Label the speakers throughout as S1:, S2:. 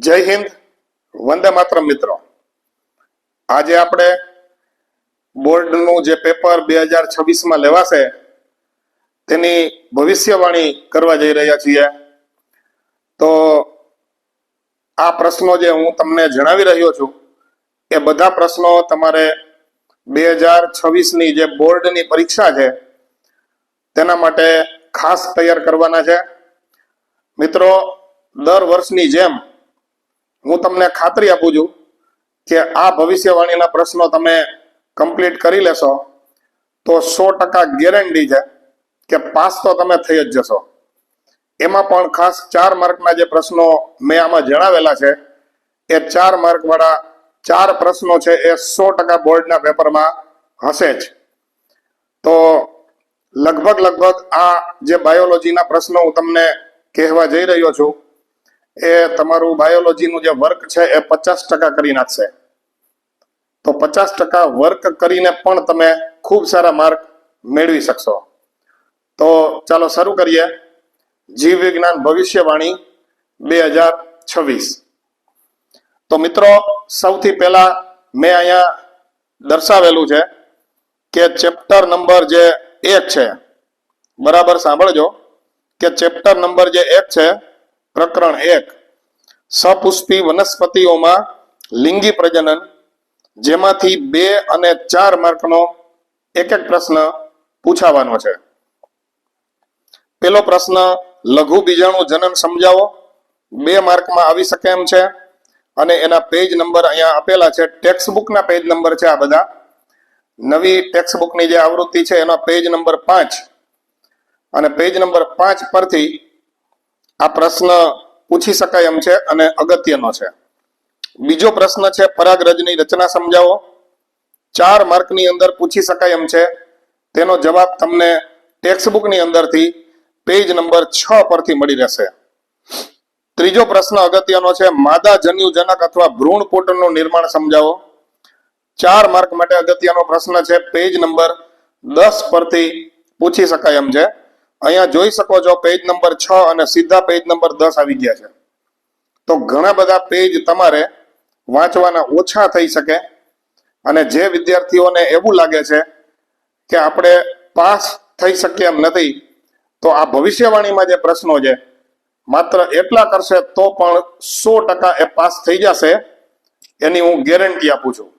S1: જય હિન્દ, વંદે માતરમ મિત્રો. આજે આપણે બોર્ડનું જે પેપર 2026માં લેવાશે તેની ભવિષ્યવાણી કરવા જઈ રહ્યા છીએ. તો આ પ્રશ્નો જે હું તમને જણાવી રહ્યો છું એ બધા પ્રશ્નો તમારે 2026ની જે બોર્ડની પરીક્ષા છે તેના માટે ખાસ તૈયાર કરવાના છે. મિત્રો, દર વર્ષની જેમ હું તમને ખાતરી આપું છું કે આ ભવિષ્યવાણીના પ્રશ્નો તમે કમ્પ્લીટ કરી લેશો તો 100% ગેરંટી છે કે પાસ તો તમે થઈ જ જશો. એમાં પણ ખાસ 4 માર્કના જે પ્રશ્નો મેં આમાં જણાવેલા છે એ 4 માર્ક વાળા 4 પ્રશ્નો છે એ 100% બોર્ડના પેપરમાં હશે જ. તો લગભગ આ જે બાયોલોજીના પ્રશ્નો હું તમને કહેવા જઈ રહ્યો છું એ તમારું બાયોલોજીનું જે વર્ક છે એ 50% કરી નાખશે. તો 50% વર્ક કરીને પણ તમે ખૂબ સારા માર્ક મેળવી શકશો. તો ચાલો શરૂ કરીએ. જીવ વિજ્ઞાન ભવિષ્યવાણી 2026. તો મિત્રો, સૌથી પહેલા મેં અહીંયા દર્શાવેલું છે કે ચેપ્ટર નંબર જે 1 છે, બરાબર સાંભળજો કે ચેપ્ટર નંબર જે 1 છે, પ્રકરણ 1, સપુષ્પી વનસ્પતિઓમાં લિંગી પ્રજનન, જેમાંથી 2 અને 4 માર્કનો એક પ્રશ્ન પૂછાવાનો છે. પેલો પ્રશ્ન, લઘુ બીજાણુ જનન સમજાવો, 2 માર્કમાં આવી શકે એમ છે અને એના પેજ નંબર અહીંયા આપેલા છે. ટેક્સ્ટબુકના પેજ નંબર છે આ બધા. નવી ટેક્સ્ટબુકની જે આવૃત્તિ છે એનો પેજ નંબર 5 અને પેજ નંબર 5 પરથી આ પ્રશ્ન પૂછી શકાય એમ છે અને અગત્યનો છે. બીજો પ્રશ્ન છે, પરાગરજની રચના સમજાવો, 4 માર્કની અંદર પૂછી શકાય એમ છે. તેનો જવાબ તમને ટેક્સ્ટબુકની અંદરથી પેજ નંબર 6 પરથી મળી રહેશે. ત્રીજો પ્રશ્ન અગત્યનો છે, માદા જન્યુજનક અથવા ભ્રૂણપોટનું નિર્માણ સમજાવો, 4 માર્ક માટે અગત્યનો પ્રશ્ન છે. પેજ નંબર 10 પરથી પૂછી શકાય એમ છે. અહીંયા જોઈ શકો છો પેજ નંબર 6 અને સીધા પેજ નંબર 10 આવી ગયા છે. તો ઘણા બધા પેજ તમારે વાંચવાના ઓછા થઈ શકે અને જે વિદ્યાર્થીઓને એવું લાગે છે કે આપણે પાસ થઈ શકીએ એમ નથી, તો આ ભવિષ્યવાણીમાં જે પ્રશ્નો છે માત્ર એટલા કરશે તો પણ 100% એ પાસ થઈ જશે, એની હું ગેરંટી આપું છું.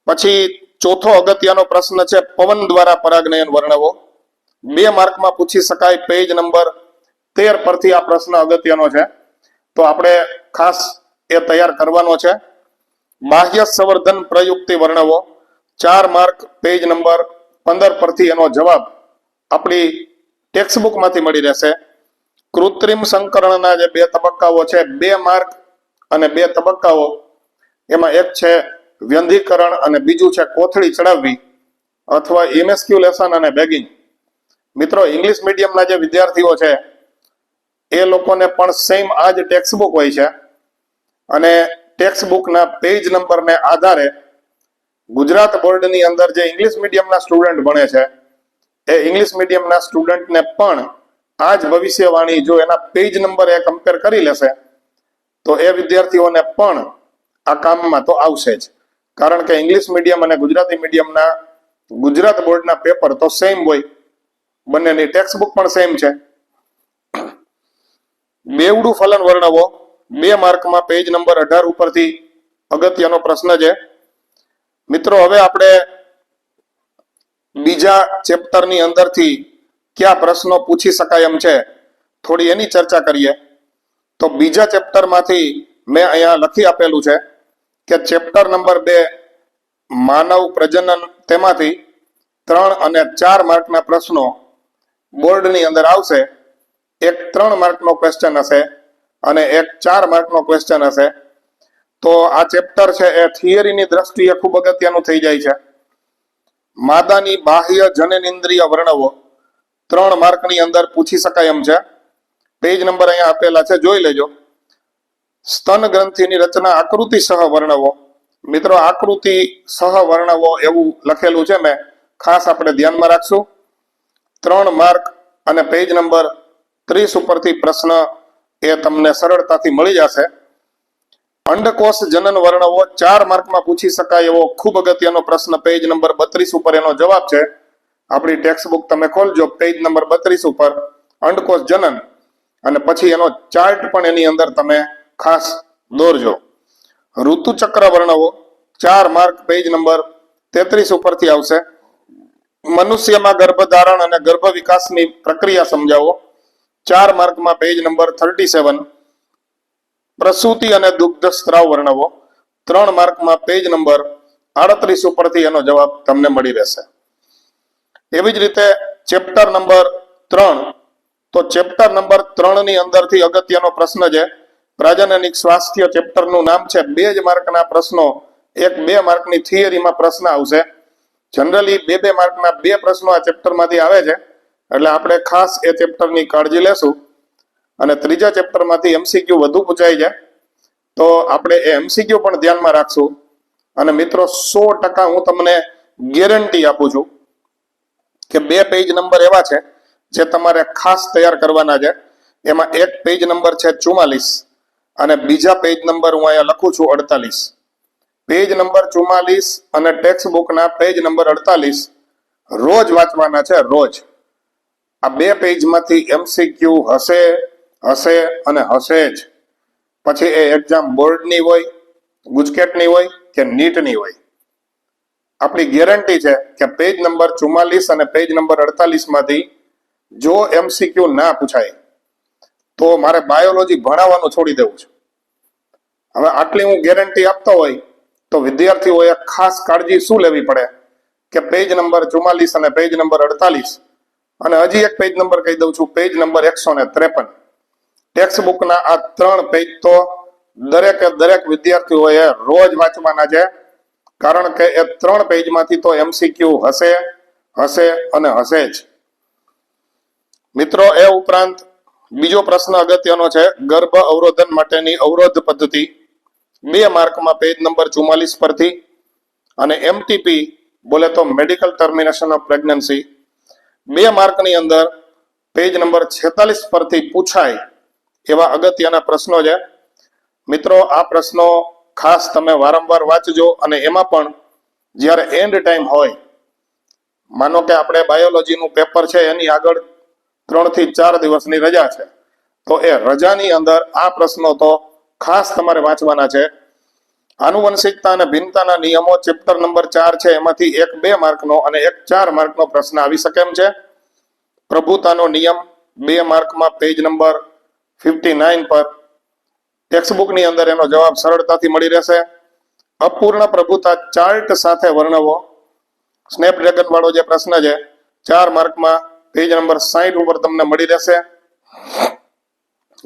S1: પછી ચોથો અગત્યનો પ્રશ્ન છે, પવન દ્વારા પરાગનયન વર્ણવો, 2 માર્કમાં પૂછી શકાય. પેજ નંબર 13 પરથી આ પ્રશ્ન અગત્યનો છે, તો આપણે ખાસ એ તૈયાર કરવાનો છે. બાહ્ય સંવર્ધન પ્રયુક્તિ વર્ણવો, 4 માર્ક. પેજ નંબર 15 પરથી એનો જવાબ આપણી ટેક્સ્ટબુકમાંથી મળી રહેશે. કૃત્રિમ સંકરણના જે 2 તબક્કાઓ છે, 2 માર્ક અને 2 તબક્કાઓ, એમાં એક છે વ્યંધીકરણ અને બીજું છે કોથળી ચડાવવી અથવા ઇમેસ્ક્યુલેશન અને બેગિંગ. મિત્રો, ઇંગ્લિશ મીડિયમના જે વિદ્યાર્થીઓ છે એ લોકોને પણ સેમ આ જ ટેક્સ્ટબુક હોય છે અને ટેક્સ્ટબુકના પેજ નંબરને આધારે ગુજરાત બોર્ડની અંદર જે ઇંગ્લિશ મીડિયમના સ્ટુડન્ટ ભણે છે એ ઇંગ્લિશ મીડિયમના સ્ટુડન્ટને પણ આ જ ભવિષ્યવાણી જો એના પેજ નંબર એ કમ્પેર કરી લેશે તો એ વિદ્યાર્થીઓને પણ આ કામમાં તો આવશે જ. કારણ કે ઇંગ્લિશ મીડિયમ અને ગુજરાતી મીડિયમના ગુજરાત બોર્ડના પેપર તો સેમ હોય, બંનેની ટેક્સ્ટબુક પણ સેમ છે. બેવડું ફલન વર્ણવો, 2 માર્કમાં. પેજ નંબર 18 ઉપરથી અગત્યનો પ્રશ્ન છે. મિત્રો, હવે આપણે બીજા ચેપ્ટરની અંદરથી કયા પ્રશ્નો પૂછી શકાય એમ છે થોડી એની ચર્ચા કરીએ. તો બીજા ચેપ્ટરમાંથી મેં અહીંયા લખી આપેલું છે કે ચેપ્ટર નંબર 2 માનવ પ્રજનન, તેમાંથી 3 અને 4 માર્કના પ્રશ્નો બોર્ડની અંદર આવશે. એક 3 માર્કનો ક્વેશ્ચન હશે અને એક 4 માર્કનો ક્વેશ્ચન હશે. તો આ ચેપ્ટર છે એ થિયરીની દ્રષ્ટિએ ખૂબ અગત્યનું થઈ જાય છે. માદાની બાહ્ય જનનેન્દ્રિય વર્ણવો, 3 માર્કની અંદર પૂછી શકાય એમ છે. પેજ નંબર અહીંયા આપેલા છે, જોઈ લેજો. સ્તન ગ્રંથિની રચના આકૃતિ સહ વર્ણવો. મિત્રો, આકૃતિ સહ વર્ણવો એવું લખેલું છે મેં, ખાસ આપણે ધ્યાનમાં રાખશું. 3 માર્ક અને પેજ નંબર 30 ઉપરથી પ્રશ્ન એ તમને સરળતાથી મળી જશે. અંડકોષ જનન વર્ણવો 4 માર્કમાં પૂછી શકાય એવો ખૂબ અગત્યનો પ્રશ્ન પેજ નંબર 32 ઉપર એનો જવાબ છે. આપણી ટેક્સ્ટ બુક તમે ખોલજો પેજ નંબર 32 ઉપર અંડકોષ જનન, અને પછી એનો ચાર્ટ પણ એની અંદર તમે ખાસ દોરજો. ઋતુચક્ર વર્ણવો 4 માર્ક પેજ નંબર 33 ઉપરથી આવશે. મનુષ્યમાં ગર્ભધારણ અને ગર્ભ વિકાસની પ્રક્રિયા સમજાવો 4 માર્કમાં પેજ નંબર 37. પ્રસૂતિ અને દુગ્ધ સ્ત્રાવ વર્ણવો 3 માર્કમાં પેજ નંબર 38 ઉપરથી એનો જવાબ તમને મળી રહેશે. એવી જ રીતે ચેપ્ટર નંબર 3, તો ચેપ્ટર નંબર 3 ની અંદરથી અગત્યનો પ્રશ્ન છે. પ્રજનનિક સ્વાસ્થ્ય ચેપ્ટરનું નામ છે. 2 જ માર્કના પ્રશ્નો, 2 માર્કની થિયરીમાં પ્રશ્ન આવશે. જનરલી 2 માર્કના 2 પ્રશ્નો આ ચેપ્ટરમાંથી આવે છે, એટલે આપણે ખાસ એ ચેપ્ટરની કાળજી લેશું. અને ત્રીજા ચેપ્ટરમાંથી એમસીક્યુ વધુ પૂછાય છે, તો આપણે એ એમસીક્યુ પણ ધ્યાનમાં રાખશું. અને મિત્રો 100% હું તમને ગેરંટી આપું છું કે 2 પેજ નંબર એવા છે જે તમારે ખાસ તૈયાર કરવાના છે. એમાં એક પેજ નંબર છે 44 અને બીજા પેજ નંબર હું અહીંયા લખું છું 48. પેજ નંબર 44 અને ટેક્સ્ટ બુકના પેજ નંબર 48 રોજ વાંચવાના છે, રોજ. આ 2 પેજમાંથી એમસીક્યુ હશે અને હશે જ. પછી એ એક્ઝામ બોર્ડની હોય, ગુજકેટની હોય કે નીટની હોય, આપણી ગેરંટી છે કે પેજ નંબર 44 અને પેજ નંબર 48 માંથી જો એમસીક્યુ ના પૂછાય તો મારે બાયોલોજી ભણાવવાનું છોડી દેવું છે. હવે આટલી હું ગેરંટી આપતો હોય તો વિદ્યાર્થીઓએ ખાસ કાળજી શું લેવી પડે કે પેજ નંબર 44 અને પેજ નંબર 48 અને હજી એક પેજ નંબર કહી દઉં છું, પેજ નંબર 153. ટેક્સ્ટ બુકના આ 3 પેજ તો દરેક વિદ્યાર્થીઓએ રોજ વાંચવાના છે, કારણ કે એ 3 પેજમાંથી તો એમસીક્યુ હશે અને હશે જ. મિત્રો એ ઉપરાંત બીજો પ્રશ્ન અગત્યનો છે, ગર્ભ અવરોધન માટેની અવરોધ પદ્ધતિ 2 માર્કમાં પેજ નંબર 44 પરથી. અને એમટીપી બોલે તો મેડિકલ ટર્મિનેશન ઓફ પ્રેગ્નન્સી 2 માર્કની અંદર પેજ નંબર 46 પરથી પૂછાય એવા અગત્યના પ્રશ્નો છે. મિત્રો આ પ્રશ્નો ખાસ તમે વારંવાર વાંચજો. અને એમાં પણ જ્યારે એન્ડ ટાઈમ હોય, માનો કે આપણે બાયોલોજીનું પેપર છે એની આગળ 3 થી 4 દિવસની રજા છે, તો એ રજાની અંદર આ પ્રશ્નો તો ખાસ તમારે વાંચવાના છે. આનુવંશિકતા અને ભિન્નતાના નિયમો ચેપ્ટર નંબર 4 છે, એમાંથી એક 2 માર્કનો અને એક 4 માર્કનો પ્રશ્ન આવી શકે એમ છે. પ્રભુતાનો નિયમ 2 માર્કમાં પેજ નંબર 59 પર. ટેક્સ્ટ બુકની અંદર એનો જવાબ સરળતાથી મળી રહેશે. અપૂર્ણ પ્રભુતા ચાર્ટ સાથે વર્ણવો સ્નેપડ્રેગન વાળો જે પ્રશ્ન છે 4 માર્કમાં પેજ નંબર 60 ઉપર તમને મળી રહેશે.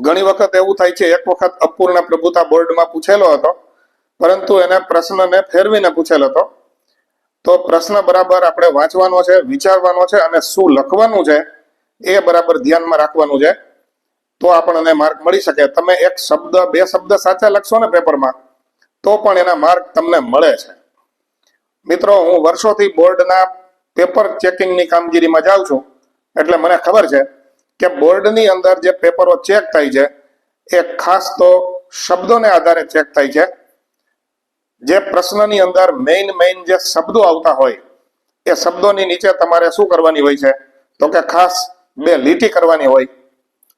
S1: ઘણી વખત એવું થાય છે, એક વખત અપૂર્ણ પ્રભુતા બોર્ડમાં પૂછેલો હતો, પરંતુ એને પ્રશ્નને ફેરવીને પૂછેલો હતો. તો પ્રશ્ન બરાબર આપણે વાંચવાનો છે, વિચારવાનો છે અને શું લખવાનું છે એ બરાબર ધ્યાનમાં રાખવાનું છે, તો આપણને માર્ક મળી શકે. તમે એક શબ્દ 2 શબ્દ સાચા લખશો ને પેપરમાં તો પણ એના માર્ક તમને મળે છે. મિત્રો હું વર્ષોથી બોર્ડના પેપર ચેકિંગની કામગીરીમાં જાઉં છું, એટલે મને ખબર છે કે બોર્ડની અંદર જે પેપરો ચેક થાય છે એ ખાસ તો શબ્દોને આધારે ચેક થાય છે. જે પ્રશ્નની અંદર મેઇન જે શબ્દો આવતા હોય એ શબ્દોની નીચે તમારે શું કરવાની હોય છે, તો કે ખાસ 2 લીટી કરવાની હોય,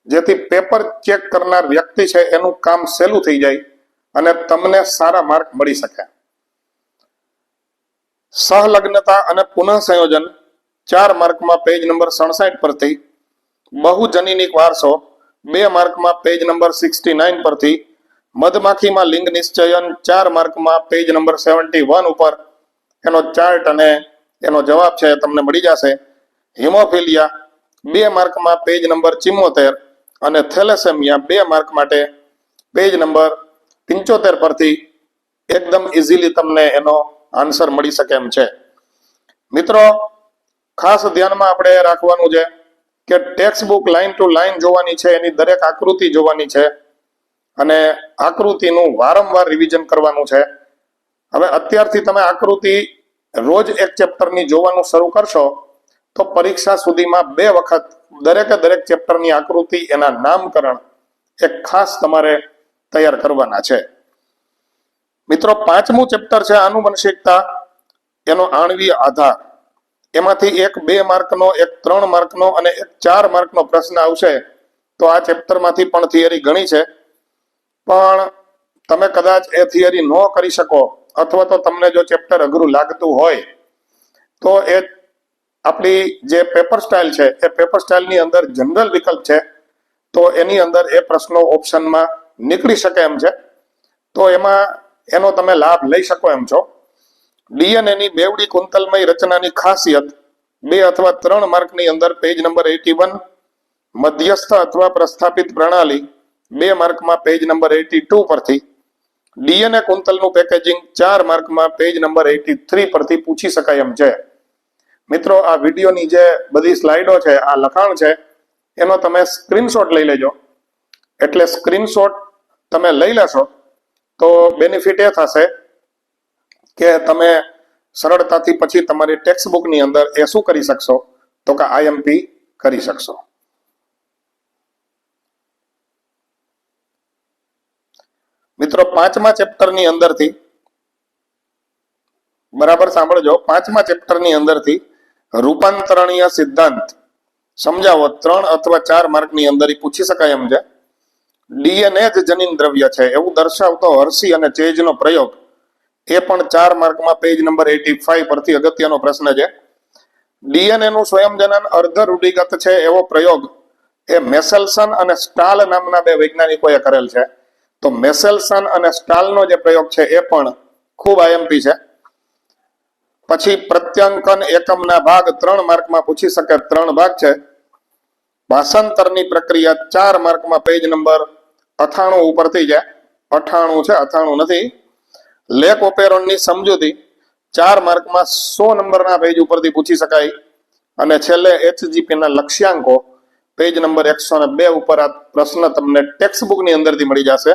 S1: જેથી પેપર ચેક કરનાર વ્યક્તિ છે એનું કામ સહેલું થઈ જાય અને તમને સારા માર્ક મળી શકે. સહલગ્નતા અને પુનઃ સંયોજન 4 માર્કમાં પેજ નંબર 67 પરથી. બહુજનીનિક વારસો 2 માર્કમાં પેજ નંબર 69 પરથી. મધમાખીમાં લિંગ નિશ્ચયન 4 માર્કમાં પેજ નંબર 71 ઉપર એનો ચાર્ટ અને એનો જવાબ છે તમને મળી જશે. હિમોફિલિયા 2 માર્કમાં પેજ નંબર 74 અને થેલેસેમિયા 2 માર્ક માટે પેજ નંબર 75 પરથી એકદમ ઇઝીલી તમને એનો આન્સર મળી શકે એમ છે. મિત્રો ખાસ ધ્યાનમાં આપણે રાખવાનું છે કે text book line to line જોવાની છે, એની દરેક આકૃતિ જોવાની છે અને આકૃતિનું વારંવાર રિવિઝન કરવાનું છે. હવે અત્યારથી તમે આકૃતિ રોજ એક ચેપ્ટરની જોવાનું શરૂ કરશો તો પરીક્ષા સુધીમાં 2 વખત દરેક ચેપ્ટરની આકૃતિ, એના નામકરણ એ ખાસ તમારે તૈયાર કરવાના છે. મિત્રો, 5મું ચેપ્ટર છે આનુવંશિકતા, એનો આણ્વીય આધાર. એમાંથી એક 2 માર્કનો, એક 3 માર્કનો અને એક 4 માર્કનો પ્રશ્ન આવશે. તો આ ચેપ્ટરમાંથી પણ થિયરી ઘણી છે, પણ તમે કદાચ એ થિયરી ન કરી શકો અથવા તો તમને જો ચેપ્ટર અઘરું લાગતું હોય તો એ આપણી જે પેપર સ્ટાઇલ છે એ પેપર સ્ટાઇલની અંદર જનરલ વિકલ્પ છે, તો એની અંદર એ પ્રશ્નો ઓપ્શનમાં નીકળી શકે એમ છે, તો એમાં એનો તમે લાભ લઈ શકો એમ છો. ડીએનએની બેવડી કુંતલમય રચનાની ખાસિયત 2 અથવા 3 માર્કની અંદર પેજ નંબર 81, મધ્યસ્થ અથવા પ્રસ્થાપિત પ્રણાલી 2 માર્કમાં પેજ નંબર 82 પરથી, ડીએનએ કુંતલનું પેકેજિંગ 4 માર્કમાં પેજ નંબર 83 પરથી પૂછી શકાય એમ છે. મિત્રો, આ વિડીયોની જે બધી સ્લાઇડો છે, આ લખાણ છે, એનો તમે સ્ક્રીનશોટ લઈ લેજો. એટલે સ્ક્રીનશોટ તમે લઈ લેશો તો બેનિફિટ એ થશે કે તમે સરળતાથી પછી તમારી ટેક્સ્ટ બુકની અંદર એ શું કરી શકશો તો કે આઈએમપી કરી શકશો. મિત્રો, 5મા ચેપ્ટરની અંદરથી બરાબર સાંભળજો. 5મા ચેપ્ટરની અંદરથી રૂપાંતરણીય સિદ્ધાંત સમજાવો 3 અથવા 4 માર્કની અંદર પૂછી શકાય એમ છે. ડીએનએ જ જનીન દ્રવ્ય છે એવું દર્શાવતો હર્શી અને ચેજનો પ્રયોગ, એ પણ 4 માર્કમાં પેજ નંબર 85 પરથી અગત્યનો પ્રશ્ન છે. ડીએનએ નું સ્વયંજનન અર્ધ રૂઢિગત છે એવો પ્રયોગ એ મેસેલ્સન અને સ્ટાલ નામના 2 વૈજ્ઞાનિકોએ કરેલ છે. તો મેસેલ્સન અને સ્ટાલનો જે પ્રયોગ છે એ પણ ખૂબ આઈએમપી છે. પછી પ્રત્યાંકન એકમના ભાગ 3 માર્કમાં પૂછી શકે, 3 ભાગ છે. ભાષાંતરની પ્રક્રિયા 4 માર્કમાં પેજ નંબર 98 ઉપરથી છે. 98 છે, 98 નથી. લેક ઓપેરોનની સમજૂતી 4 માર્કમાં 100 નંબરના પેજ ઉપરથી પૂછી શકાય. અને છેલ્લે HGP ના લક્ષ્યાંકો પેજ નંબર 102 ઉપર આ પ્રશ્ન તમને ટેક્સ્ટ બુકની અંદરથી મળી જશે.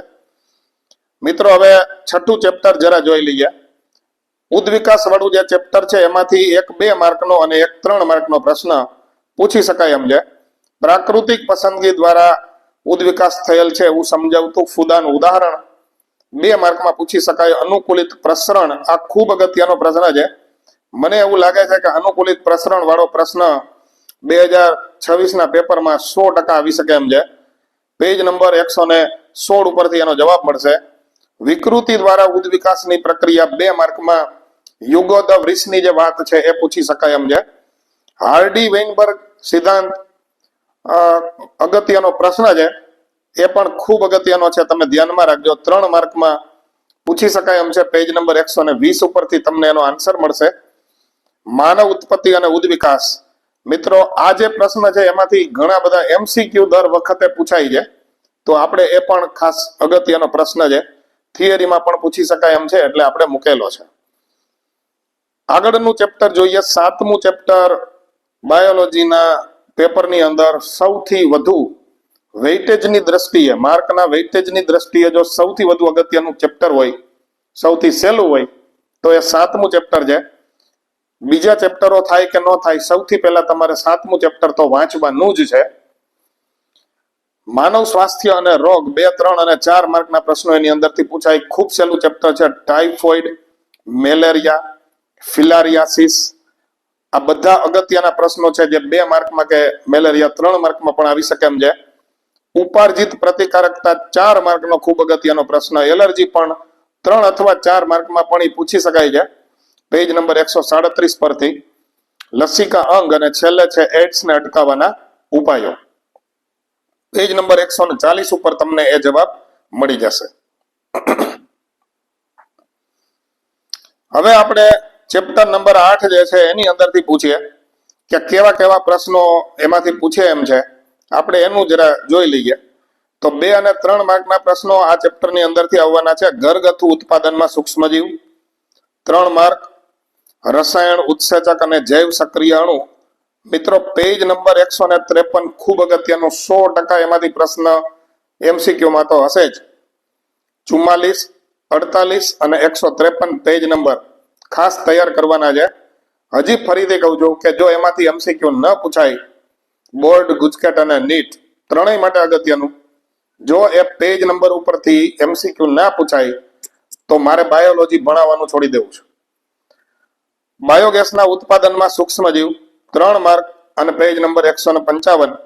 S1: મિત્રો, હવે 6થું ચેપ્ટર જરા જોઈ લઈએ. ઉદ્વિકાસ વાળું જે ચેપ્ટર છે એમાંથી એક 2 માર્કનો અને એક 3 માર્કનો પ્રશ્ન પૂછી શકાય એમ છે. પ્રાકૃતિક પસંદગી દ્વારા ઉદ્વિકાસ થયેલ છે એવું સમજાવતું ફુદાનું ઉદાહરણ 2 માર્કમાં પૂછી શકાય. અનુકૂલિત પ્રસરણ, આ ખૂબ અગત્યનો પ્રશ્ન છે. મને એવું લાગે છે કે અનુકૂલિત પ્રસરણ વાળો પ્રશ્ન 2026ના પેપરમાં 100% આવી શકે એમ છે. પેજ નંબર 116 ઉપરથી એનો જવાબ મળશે. વિકૃતિ દ્વારા ઉદ્વિકાસની પ્રક્રિયા 2 માર્કમાં યુગોદ વ્રિસની જે વાત છે એ પૂછી શકાય એમ છે. હાર્ડી વેઇનબર્ગ સિદ્ધાંત અગત્યનો પ્રશ્ન છે, એ પણ ખૂબ અગત્યનો છે, તમે ધ્યાનમાં રાખજો. 3 માર્કમાં પૂછી શકાય એમ છે. પેજ નંબર 120 ઉપરથી તમને એનો આન્સર મળશે. માનવ ઉત્પત્તિ અને ઉદ્વિકાસ, મિત્રો આ જે પ્રશ્ન છે એમાંથી ઘણા બધા MCQ દર વખતે પૂછાય છે, તો આપણે એ પણ ખાસ અગત્યનો પ્રશ્ન છે. થિયરીમાં પણ પૂછી શકાય એમ છે, એટલે આપણે મૂકેલો છે. આગળનું ચેપ્ટર જોઈએ. 7મું ચેપ્ટર બાયોલોજીના પેપરની અંદર સૌથી વધુ વેઇટેજની દ્રષ્ટિએ, માર્કના વેઇટેજની દ્રષ્ટિએ જો સૌથી વધુ અગત્યનું ચેપ્ટર હોય, સૌથી સહેલું હોય તો એ 7મું ચેપ્ટર છે. બીજા ચેપ્ટરો થાય કે ન થાય, સૌથી પહેલા તમારે 7મું ચેપ્ટર તો વાંચવાનું જ છે. માનવ સ્વાસ્થ્ય અને રોગ 2, 3 અને 4 માર્કના પ્રશ્નો એની અંદરથી પૂછાય. ખૂબ સહેલું ચેપ્ટર છે. ટાઇફોઇડ, મેલેરિયા, ફિલારિયાસિસ, આ બધા અગત્યના પ્રશ્નો છે જે 2 માર્કમાં કે મેલેરિયા 3 માર્કમાં પણ આવી શકે એમ છે. ઉપાર્જિત પ્રતિકારકતા 4 માર્કનો ખૂબ અગત્યનો પ્રશ્ન. એલર્જી પણ 3 અથવા 4 માર્કમાં પણ એ પૂછી શકાય છે. પેજ નંબર 137 પરથી. લસિકા અંગ અને છેલ્લે છે એડ્સને અટકાવવાના ઉપાયો. પેજ નંબર 140 ઉપર તમને એ જવાબ મળી જશે. હવે આપણે ચેપ્ટર નંબર 8 જે છે એની અંદરથી પૂછીએ કે કેવા કેવા પ્રશ્નો એમાંથી પૂછે એમ છે. આપણે એનું જરા જોઈ લઈએ. તો 2 અને 3 માર્કના પ્રશ્નો આ ચેપ્ટરની અંદરથી આવવાના છે. ઘરગથ્થુ ઉત્પાદનમાં સૂક્ષ્મજીવ 3 માર્ક. રસાયણ, ઉત્સેચક અને જૈવ સક્રિય અણુ, મિત્રો પેજ નંબર 153 ખૂબ અગત્યનું. 100% એમાંથી પ્રશ્ન MCQ માં તો હશે જ. 44, 48 અને 153 પેજ નંબર ખાસ તૈયાર કરવાના છે. હજી ફરીથી કહું છું કે જો એમાંથી MCQ ન પૂછાય, બોર્ડ, ગુજકેટ અને નીટ ત્રણેય માટે અગત્યનું, જો એ પેજ નંબર ઉપરથી MCQ ના પૂછાય તો મારે બાયોલોજી ભણાવવાનું છોડી દેવું છે. બાયોગેસના ઉત્પાદનમાં સૂક્ષ્મજીવ 3 માર્ક અને પેજ નંબર 155.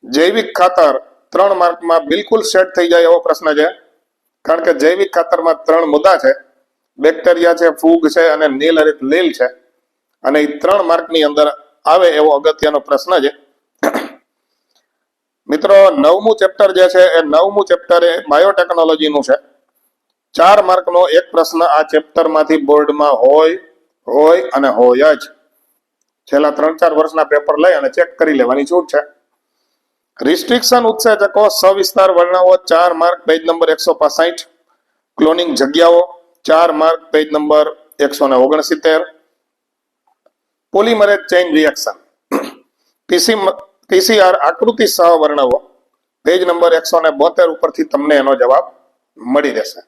S1: જૈવિક ખાતર 3 માર્કમાં બિલકુલ સેટ થઈ જાય એવો પ્રશ્ન છે, કારણ કે જૈવિક ખાતરમાં 3 મુદ્દા છે, બેક્ટેરિયા છે, ફૂગ છે અને નીલહરિત લીલ છે, અને એ 3 માર્કની અંદર આવે એવો અગત્યનો પ્રશ્ન છે. મિત્રો 9મું ચેપ્ટર જે છે એ 9મું ચેપ્ટર એ બાયોટેકનોલોજીનું છે. 4 માર્કનો એક પ્રશ્ન આ ચેપ્ટરમાંથી બોર્ડમાં હોય અને હોય જ. છેલ્લા 3-4 વર્ષના પેપર લઈ અને ચેક કરી લેવાની છૂટ છે. રિસ્ટ્રિક્શન ઉત્સેચકો સવિસ્તાર વર્ણવો 4 માર્ક પેજ નંબર 165. ક્લોનિંગ જગ્યાઓ 4 mark page number 169. Polymerase chain reaction PCR આકૃતિ સહ વર્ણવો પેજ નંબર 172 ઉપરથી તમને એનો જવાબ મળી રહેશે.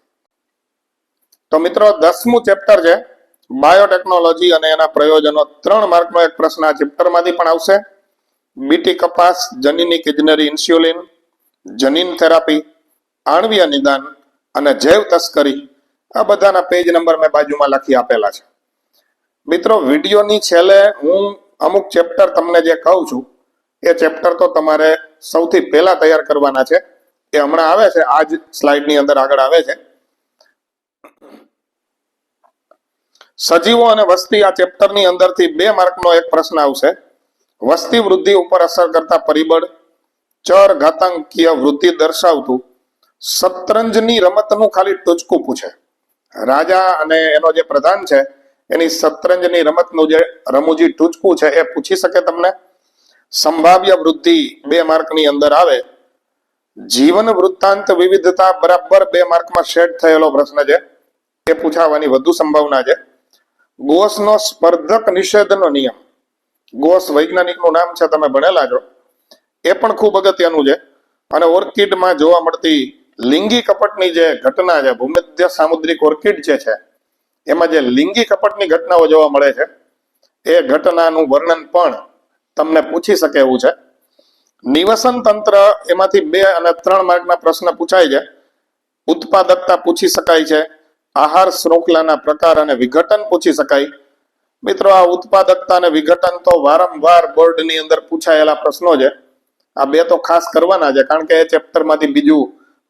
S1: તો મિત્રો 10મું ચેપ્ટર છે બાયોટેકનોલોજી અને એના પ્રયોજનો. 3 માર્કનો એક પ્રશ્ન આ ચેપ્ટરમાંથી પણ આવશે. બીટી કપાસ, જનીનિક ઇજનેરી, ઇન્સ્યુલિન, જનીન થેરાપી, આણ્વીય નિદાન અને જૈવ તસ્કરી, આ બધાના પેજ નંબર મેં બાજુમાં લખી આપેલા છે. મિત્રો વિડીયોની છેલ્લે હું અમુક ચેપ્ટર તમને જે કહું છું એ ચેપ્ટર તો તમારે સૌથી પહેલા તૈયાર કરવાના છે. એ હમણાં આવે છે, આ જ સ્લાઇડની અંદર આગળ આવે છે. સજીવો અને વસ્તી આ ચેપ્ટરની અંદરથી 2 માર્કનો એક પ્રશ્ન આવશે. વસ્તી વૃદ્ધિ ઉપર અસર કરતા પરિબળ, ચર ઘાતાંકીય વૃદ્ધિ દર્શાવતું શતરંજની રમતનું ખાલી ટૂચકું પૂછે. રાજા અને એનો જે પ્રધાન છે એની શતરંજની રમતનું જે રમૂજી ટૂચકું છે એ પૂછી શકે તમને. સંભાવ્ય વૃદ્ધિ 2 માર્કની અંદર આવે. જીવન વૃત્તાંત વિવિધતા બરાબર 2 માર્કમાં સેટ થયેલો પ્રશ્ન છે, એ પૂછાવાની વધુ સંભાવના છે. ગોસનો સ્પર્ધક નિષેધનો નિયમ, ગોસ વૈજ્ઞાનિકનું નામ છે, તમે ભણેલા છો, એ પણ ખૂબ અગત્યનું છે. અને ઓર્કિડમાં જોવા મળતી લિંગી કપટની જે ઘટના છે, ભૂમધ્ય સામુદ્રિક ઓર્કિડ જે છે એમાં જે લિંગી કપટની ઘટનાઓ જોવા મળે છે એ ઘટનાનું વર્ણન પણ તમને પૂછી શકે એવું છે. નિવસન તંત્ર, એમાંથી 2 અને 3 માર્કના પ્રશ્ન પૂછાય છે. ઉત્પાદકતા પૂછી શકાય છે. આહાર શૃંખલાના પ્રકાર અને વિઘટન પૂછી શકાય. મિત્રો આ ઉત્પાદકતા અને વિઘટન તો વારંવાર બોર્ડની અંદર પૂછાયેલા પ્રશ્નો છે. આ 2 તો ખાસ કરવાના છે, કારણ કે એ ચેપ્ટરમાંથી બીજું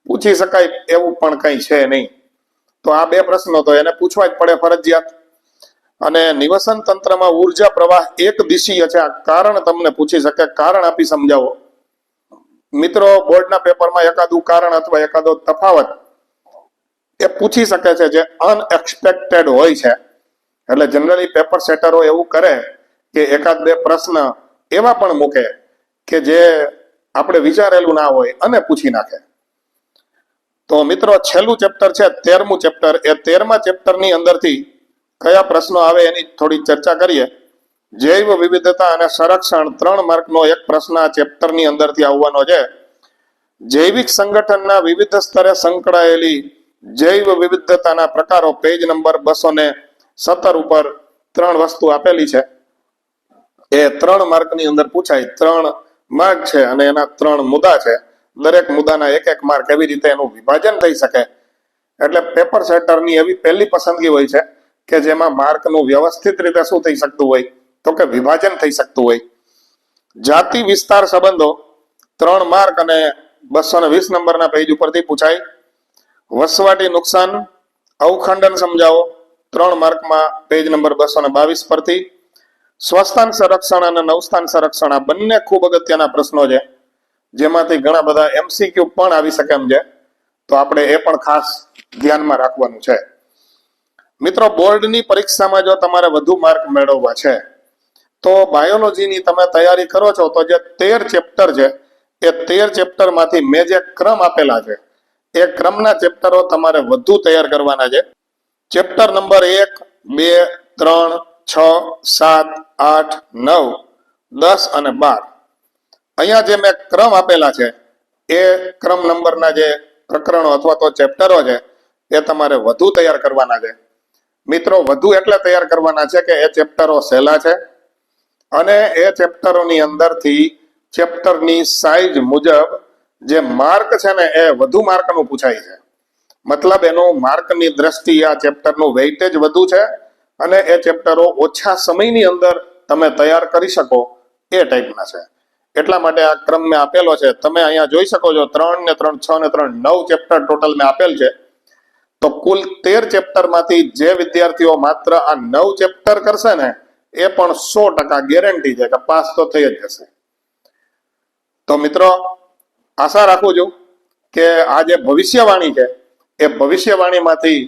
S1: પૂછી શકાય એવું પણ કંઈ છે નહીં. તો આ 2 પ્રશ્નો તો એને પૂછવા જ પડે ફરજિયાત. અને નિવસન તંત્રમાં ઉર્જા પ્રવાહ એક દિશીય છે, આ કારણ તમને પૂછી શકે, કારણ આપી સમજાવો. મિત્રો બોર્ડના પેપરમાં એકાદું કારણ અથવા એકાદો તફાવત એ પૂછી શકે છે જે અનએક્સપેક્ટેડ હોય છે. એટલે જનરલી પેપર સેટરો એવું કરે કે 1-2 પ્રશ્ન એવા પણ મૂકે કે જે આપણે વિચારેલું ના હોય અને પૂછી નાખે. તો મિત્રો છેલ્લું ચેપ્ટર છે 13મું ચેપ્ટર. એ 13મા ચેપ્ટરની અંદરથી કયા પ્રશ્નો આવે એની થોડી ચર્ચા કરીએ. જૈવ વિવિધતા અને સંરક્ષણ 3 માર્કનો એક પ્રશ્ન આ ચેપ્ટરની અંદરથી આવવાનો છે. જૈવિક સંગઠનના વિવિધ સ્તરે સંકળાયેલી જૈવ વિવિધતાના પ્રકારો પેજ નંબર 217 ઉપર 3 વસ્તુ આપેલી છે. એ 3 માર્કની અંદર પૂછાય. 3 માર્ક છે અને એના 3 મુદ્દા છે. દરેક મુદ્દાના 1-1 માર્ક, એવી રીતે એનું વિભાજન થઈ શકે. એટલે પેપર સેટરની એવી પહેલી પસંદગી હોય છે કે જેમાં માર્કનું વ્યવસ્થિત રીતે શું થઈ શકતું હોય, તો કે વિભાજન થઈ શકતું હોય. જાતિ વિસ્તાર સંબંધો 3 માર્ક અને 220 નંબરના પેજ ઉપરથી પૂછાય. વસવાટી નુકસાન અવખંડન સમજાવો 3 માર્કમાં પેજ નંબર 222 પરથી. સ્વસ્થાન સંરક્ષણ અને નવસ્થાન સંરક્ષણ, આ બંને ખૂબ અગત્યના પ્રશ્નો છે, જેમાંથી ઘણા બધા MCQ પણ આવી શકે એમ છે. તો આપણે એ પણ ખાસ ધ્યાનમાં રાખવાનું છે. મિત્રો બોર્ડની પરીક્ષામાં જો તમારે વધુ માર્ક મેળવવા છે તો બાયોલોજીની તમે તૈયારી કરો છો તો જે 13 ચેપ્ટર છે એ 13 ચેપ્ટરમાંથી મેં જે ક્રમ આપેલા છે એ ક્રમના ચેપ્ટરો તમારે વધુ તૈયાર કરવાના છે. ચેપ્ટર નંબર 1, 2, 3, 6, 7, 8, 9, 10 અને 12. અહીંયા જે મેં ક્રમ આપેલા છે એ ક્રમ નંબરના જે પ્રકરણો અથવા તો ચેપ્ટરો છે એ તમારે વધુ તૈયાર કરવાના છે. મિત્રો વધુ એટલે તૈયાર કરવાના છે કે એ ચેપ્ટરો સહેલા છે અને એ ચેપ્ટરોની અંદરથી ચેપ્ટરની સાઈઝ મુજબ જે માર્ક છે ને એ વધુ માર્કનું પૂછાય છે. મતલબ એનું માર્કની દ્રષ્ટિએ આ ચેપ્ટરનું વેઇટેજ વધુ છે અને એ ચેપ્ટરો ઓછા સમયની અંદર તમે તૈયાર કરી શકો એ ટાઈપના છે. એટલા માટે આ ક્રમ મેં આપેલો છે. તમે અહીંયા જોઈ શકો છો 3 ને 3 6 ને 3 9 ચેપ્ટર ટોટલ મેં આપેલ છે. તો કુલ 13 ચેપ્ટરમાંથી જે વિદ્યાર્થીઓ માત્ર આ 9 ચેપ્ટર કરશે ને એ પણ 100% ગેરંટી છે કે પાસ તો થઈ જ જશે. તો મિત્રો આશા રાખું છું કે આ જે ભવિષ્યવાણી છે એ ભવિષ્યવાણીમાંથી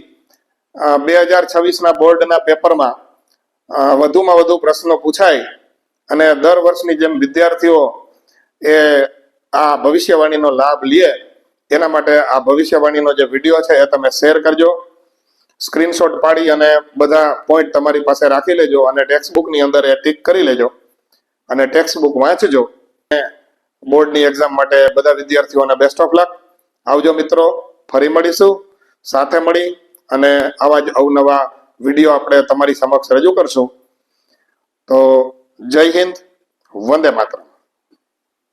S1: 2026ના બોર્ડના પેપરમાં વધુમાં વધુ પ્રશ્નો પૂછાય અને દર વર્ષની જેમ વિદ્યાર્થીઓ એ આ ભવિષ્યવાણીનો લાભ લે એના માટે આ ભવિષ્યવાણીનો જે વિડીયો છે એ તમે શેર કરજો, સ્ક્રીનશોટ પાડી અને બધા પોઈન્ટ તમારી પાસે રાખી લેજો અને ટેક્સ્ટબુકની અંદર એ ટીક કરી લેજો અને ટેક્સ્ટબુક વાંચજો. બોર્ડની એક્ઝામ માટે બધા વિદ્યાર્થીઓને બેસ્ટ ઓફ લક. આવજો મિત્રો, ફરી મળીશું, સાથે મળી અને આવા જ અવનવા વિડીયો આપણે તમારી સમક્ષ રજૂ કરશું. તો જય હિન્દ, વંદે માતરમ.